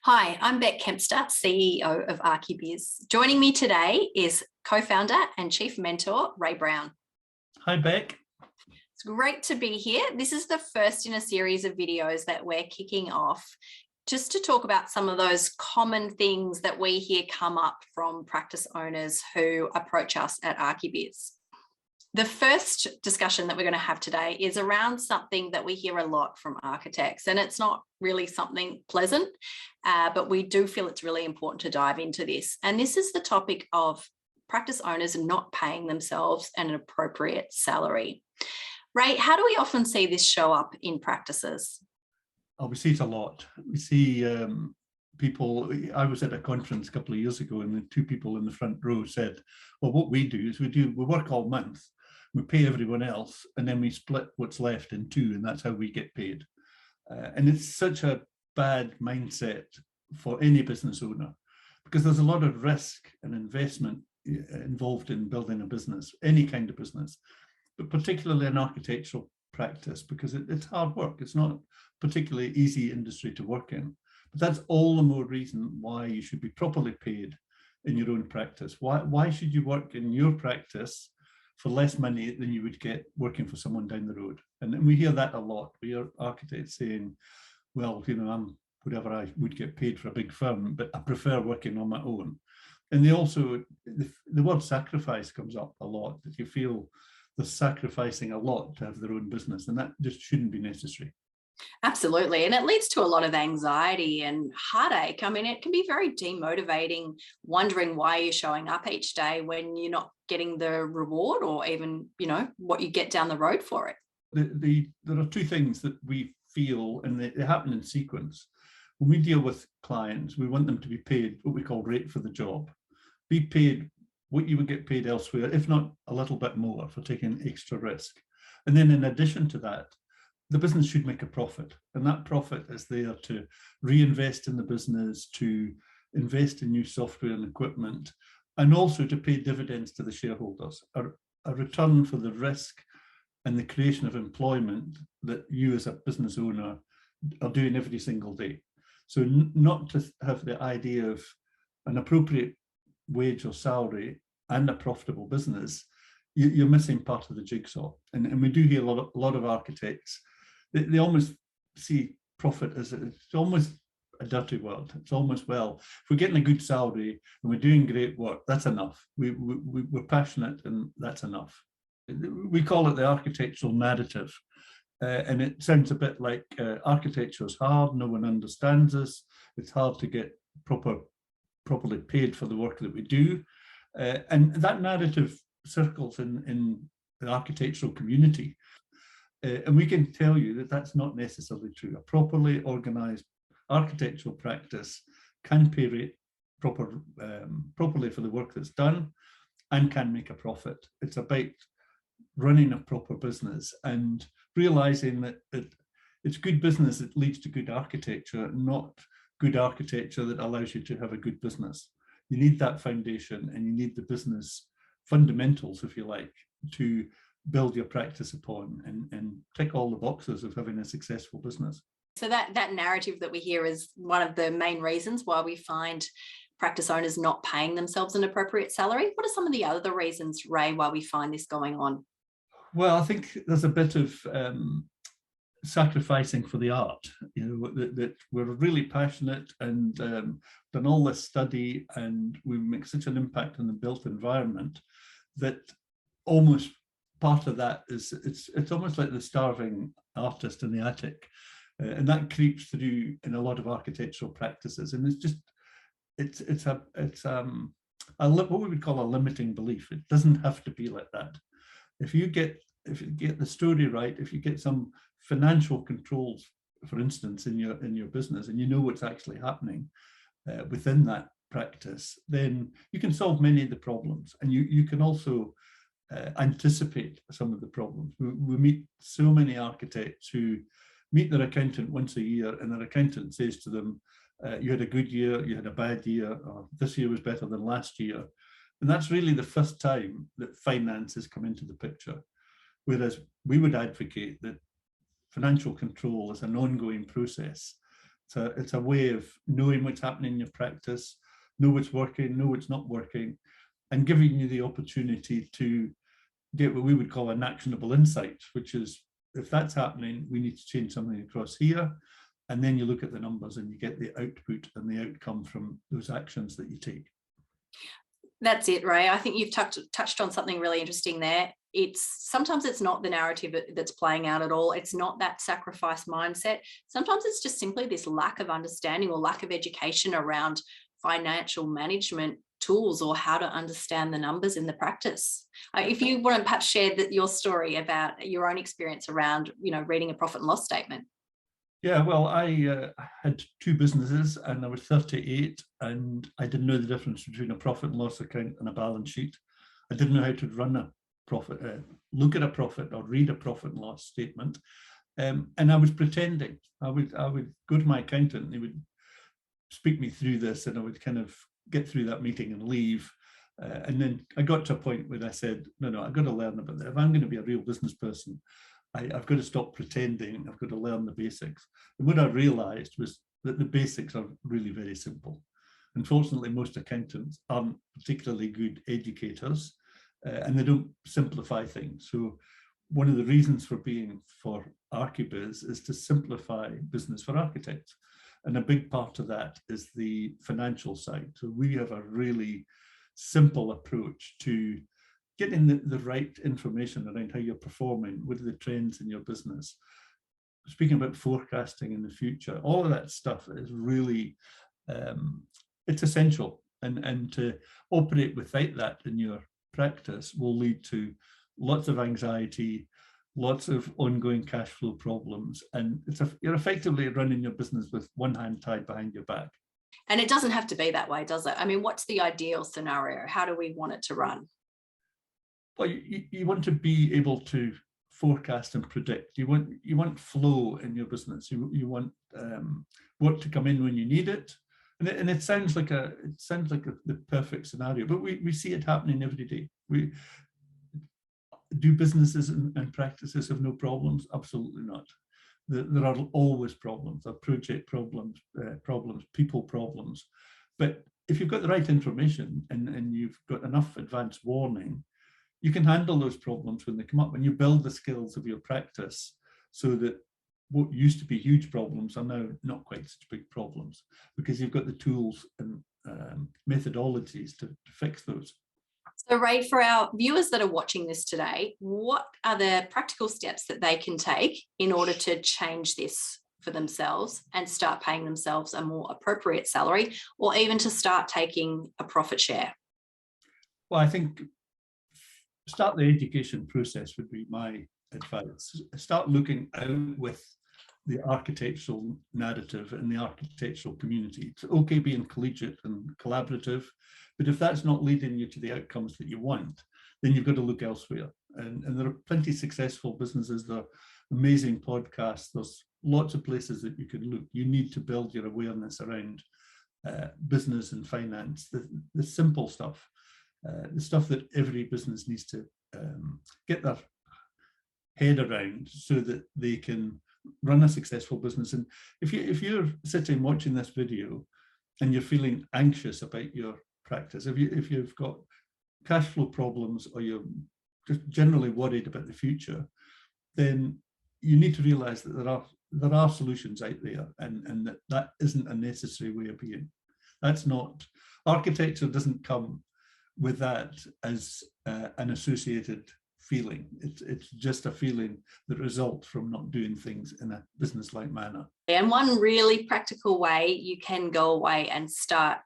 Hi, I'm Beck Kempster, CEO of Archibiz. Joining me today is co-founder and chief mentor, Ray Brown. Hi, Beck. It's great to be here. This is the first in a series of videos that we're kicking off just to talk about some of those common things that we hear come up from practice owners who approach us at Archibiz. The first discussion that we're going to have today is around something that we hear a lot from architects, and it's not really something pleasant, but we do feel it's really important to dive into this. And this is the topic of practice owners not paying themselves an appropriate salary. Ray, how do we often see this show up in practices? Oh, we see it a lot. We see people. I was at a conference a couple of years ago, and the two people in the front row said, well, what we do is we work all month. We pay everyone else, and then we split what's left in two, and that's how we get paid. And it's such a bad mindset for any business owner, because there's a lot of risk and investment involved in building a business, any kind of business, but particularly an architectural practice, because it's hard work. It's not a particularly easy industry to work in. But that's all the more reason why you should be properly paid in your own practice. Why should you work in your practice for less money than you would get working for someone down the road? And we hear that a lot. We hear architects saying, well, I'm whatever I would get paid for a big firm, but I prefer working on my own. And they also, the word sacrifice comes up a lot, that you feel they're sacrificing a lot to have their own business, and that just shouldn't be necessary. Absolutely. And it leads to a lot of anxiety and heartache. I mean, it can be very demotivating, wondering why you're showing up each day when you're not getting the reward or even, what you get down the road for it. There are two things that we feel, and they happen in sequence. When we deal with clients, we want them to be paid what we call rate for the job. Be paid what you would get paid elsewhere, if not a little bit more, for taking extra risk. And then in addition to that, the business should make a profit, and that profit is there to reinvest in the business, to invest in new software and equipment, and also to pay dividends to the shareholders, a return for the risk and the creation of employment that you as a business owner are doing every single day. So not to have the idea of an appropriate wage or salary and a profitable business, you're missing part of the jigsaw. And we do hear a lot of architects. They almost see profit as it's almost a dirty word. It's almost, well, if we're getting a good salary and we're doing great work, that's enough. We're passionate, and that's enough. We call it the architectural narrative. And it sounds a bit like architecture is hard, no one understands us, it's hard to get properly paid for the work that we do. And that narrative circles in the architectural community. And we can tell you that that's not necessarily true. A properly organized architectural practice can pay rate properly for the work that's done and can make a profit. It's about running a proper business and realizing that it's good business that leads to good architecture, not good architecture that allows you to have a good business. You need that foundation, and you need the business fundamentals, if you like, to build your practice upon and tick all the boxes of having a successful business. So that narrative that we hear is one of the main reasons why we find practice owners not paying themselves an appropriate salary. What are some of the other reasons, Ray, why we find this going on? Well, I think there's a bit of sacrificing for the art, that we're really passionate and done all this study, and we make such an impact on the built environment that almost part of that is it's almost like the starving artist in the attic, and that creeps through in a lot of architectural practices. And it's what we would call a limiting belief. It doesn't have to be like that. If you get the story right, if you get some financial controls, for instance, in your business, and you know what's actually happening within that practice, then you can solve many of the problems, and you can also anticipate some of the problems. We meet so many architects who meet their accountant once a year, and their accountant says to them, you had a good year, you had a bad year, or this year was better than last year. And that's really the first time that finance has come into the picture. Whereas we would advocate that financial control is an ongoing process It's a way of knowing what's happening in your practice, know what's working, know what's not working, and giving you the opportunity to get what we would call an actionable insight, which is, if that's happening, we need to change something across here. And then you look at the numbers and you get the output and the outcome from those actions that you take. That's it, Ray. I think you've touched on something really interesting there. Sometimes it's not the narrative that's playing out at all. It's not that sacrifice mindset. Sometimes it's just simply this lack of understanding or lack of education around financial management tools or how to understand the numbers in the practice. If you want to perhaps share your story about your own experience around, reading a profit and loss statement. Yeah, well, I had two businesses and I was 38 and I didn't know the difference between a profit and loss account and a balance sheet. I didn't know how to run a profit, look at a profit or read a profit and loss statement. And I was pretending. I would go to my accountant and he would speak me through this and I would kind of get through that meeting and leave. And then I got to a point where I said, no, I've got to learn about that. If I'm going to be a real business person, I've got to stop pretending. I've got to learn the basics. And what I realized was that the basics are really very simple. Unfortunately, most accountants aren't particularly good educators and they don't simplify things. So one of the reasons for being for Archibiz is to simplify business for architects. And a big part of that is the financial side. So we have a really simple approach to getting the right information around how you're performing, what are the trends in your business. Speaking about forecasting in the future, all of that stuff is really, it's essential. And to operate without that in your practice will lead to lots of anxiety, lots of ongoing cash flow problems. And you're effectively running your business with one hand tied behind your back. And it doesn't have to be that way, does it? I mean, what's the ideal scenario? How do we want it to run? Well, you want to be able to forecast and predict. You want flow in your business. You want work to come in when you need it, and it sounds like the perfect scenario. But we see it happening every day. We do businesses and practices have no problems? Absolutely not. There are always problems. There are project problems, people problems. But if you've got the right information and you've got enough advance warning, you can handle those problems when they come up, and you build the skills of your practice so that what used to be huge problems are now not quite such big problems, because you've got the tools and methodologies to fix those. So Ray, for our viewers that are watching this today, what are the practical steps that they can take in order to change this for themselves and start paying themselves a more appropriate salary, or even to start taking a profit share? Well, I think start the education process would be my advice. Start looking out with the architectural narrative and the architectural community. It's okay being collegiate and collaborative, but if that's not leading you to the outcomes that you want, then you've got to look elsewhere. And there are plenty of successful businesses, there are amazing podcasts, there's lots of places that you can look. You need to build your awareness around business and finance, the simple stuff. The stuff that every business needs to get their head around so that they can run a successful business. And if you're sitting watching this video and you're feeling anxious about your practice, if you've got cash flow problems or you're just generally worried about the future, then you need to realize that there are solutions out there, and that isn't a necessary way of being. That's not, architecture doesn't come with that as an associated feeling. It's just a feeling that results from not doing things in a business-like manner. And one really practical way you can go away and start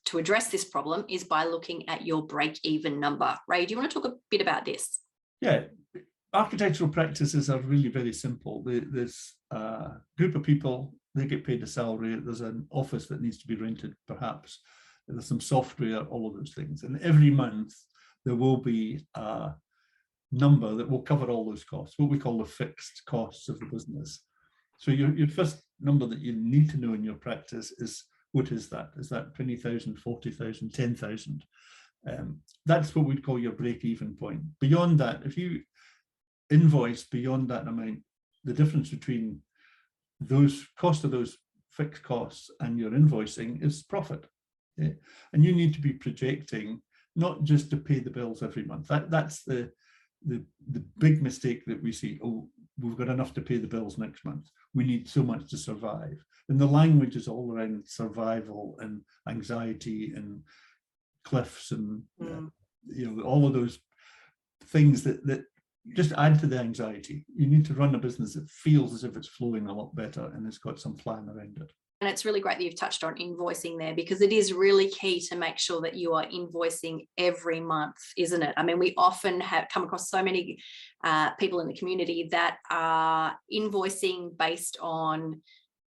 to address this problem is by looking at your break-even number. Ray, do you want to talk a bit about this? Yeah, architectural practices are really very simple. There's a group of people, they get paid a salary, there's an office that needs to be rented perhaps, there's some software, all of those things. And every month there will be a number that will cover all those costs, what we call the fixed costs of the business. So your first number that you need to know in your practice is, what is that? Is that 20,000, 40,000, 10,000? That's what we'd call your break-even point. Beyond that, if you invoice beyond that amount, the difference between those cost of those fixed costs and your invoicing is profit. Yeah? And you need to be projecting not just to pay the bills every month. That's the big mistake that we see. Oh, we've got enough to pay the bills next month. We need so much to survive. And the language is all around survival and anxiety and cliffs and all of those things that just add to the anxiety. You need to run a business that feels as if it's flowing a lot better and it's got some plan around it. And it's really great that you've touched on invoicing there, because it is really key to make sure that you are invoicing every month, isn't it? I mean, we often have come across so many people in the community that are invoicing based on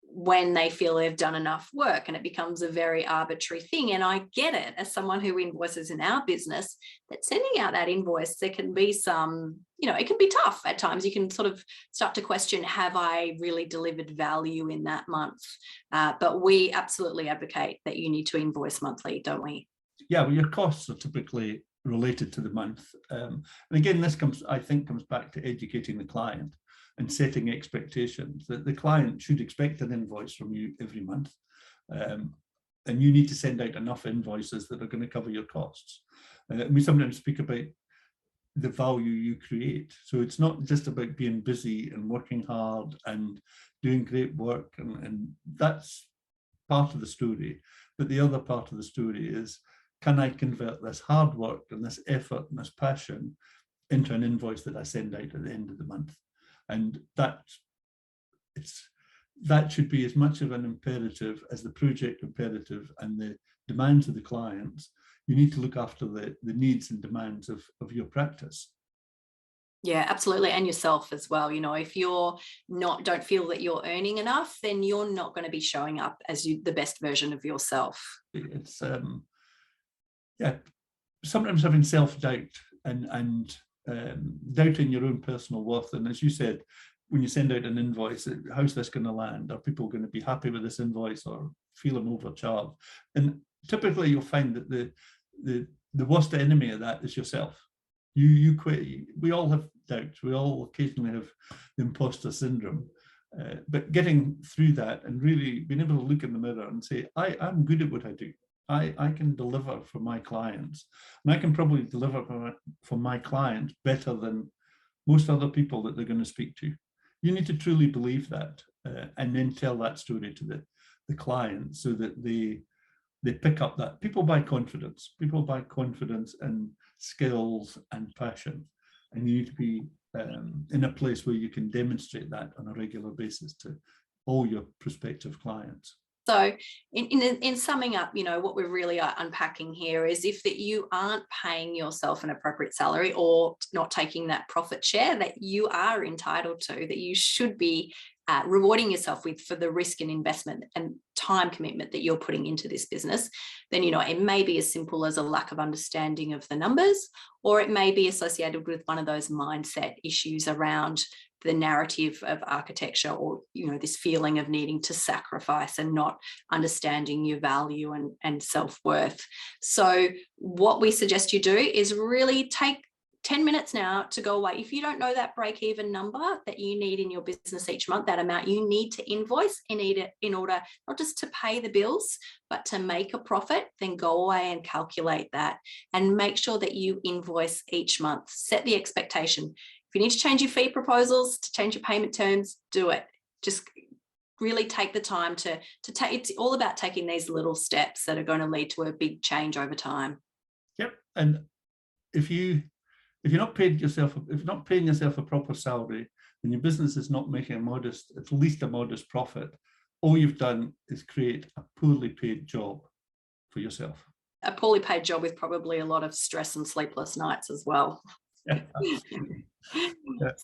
when they feel they've done enough work, and it becomes a very arbitrary thing. And I get it, as someone who invoices in our business, that sending out that invoice, there can be some, it can be tough at times. You can sort of start to question, have I really delivered value in that month? But we absolutely advocate that you need to invoice monthly, don't we? Yeah, well, your costs are typically related to the month. And again, this comes back to educating the client and setting expectations that the client should expect an invoice from you every month. And you need to send out enough invoices that are going to cover your costs. We sometimes speak about the value you create. So it's not just about being busy and working hard and doing great work. And that's part of the story. But the other part of the story is, can I convert this hard work and this effort and this passion into an invoice that I send out at the end of the month? And that should be as much of an imperative as the project imperative and the demands of the clients. You need to look after the needs and demands of your practice. Yeah, absolutely. And yourself as well. If you're don't feel that you're earning enough, then you're not going to be showing up as the best version of yourself. It's sometimes having self-doubt and doubting your own personal worth. And as you said, when you send out an invoice, how's this going to land? Are people going to be happy with this invoice or feel I'm overcharged? And typically you'll find that the worst enemy of that is yourself. You quit. We all have doubts. We all occasionally have the imposter syndrome. But getting through that and really being able to look in the mirror and say, I'm good at what I do. I can deliver for my clients, and I can probably deliver for my clients better than most other people that they're going to speak to. You need to truly believe that, and then tell that story to the client so that they pick up that. People buy confidence and skills and passion, and you need to be in a place where you can demonstrate that on a regular basis to all your prospective clients. So in summing up, what we really are unpacking here is if that you aren't paying yourself an appropriate salary or not taking that profit share that you are entitled to, that you should be rewarding yourself with for the risk and investment and time commitment that you're putting into this business, then, it may be as simple as a lack of understanding of the numbers, or it may be associated with one of those mindset issues around the narrative of architecture, or this feeling of needing to sacrifice and not understanding your value and self-worth. So what we suggest you do is really take 10 minutes now to go away. If you don't know that break-even number that you need in your business each month, that amount you need to invoice in order not just to pay the bills, but to make a profit, then go away and calculate that and make sure that you invoice each month. Set the expectation. If you need to change your fee proposals, to change your payment terms, do it. Just really take the time to take. It's all about taking these little steps that are going to lead to a big change over time. Yep. And if you're not paying yourself a proper salary, and your business is not making at least a modest profit, all you've done is create a poorly paid job for yourself. A poorly paid job with probably a lot of stress and sleepless nights as well. Yeah, absolutely. Yeah.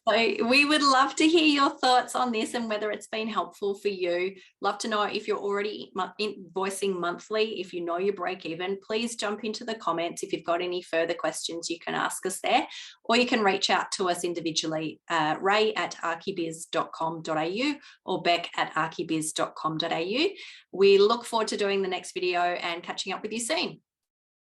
So we would love to hear your thoughts on this and whether it's been helpful for you. Love to know if you're already invoicing monthly. If you know your break even, please jump into the comments. If you've got any further questions, you can ask us there, or you can reach out to us individually, ray@archibiz.com.au or beck@archibiz.com.au. We look forward to doing the next video and catching up with you soon.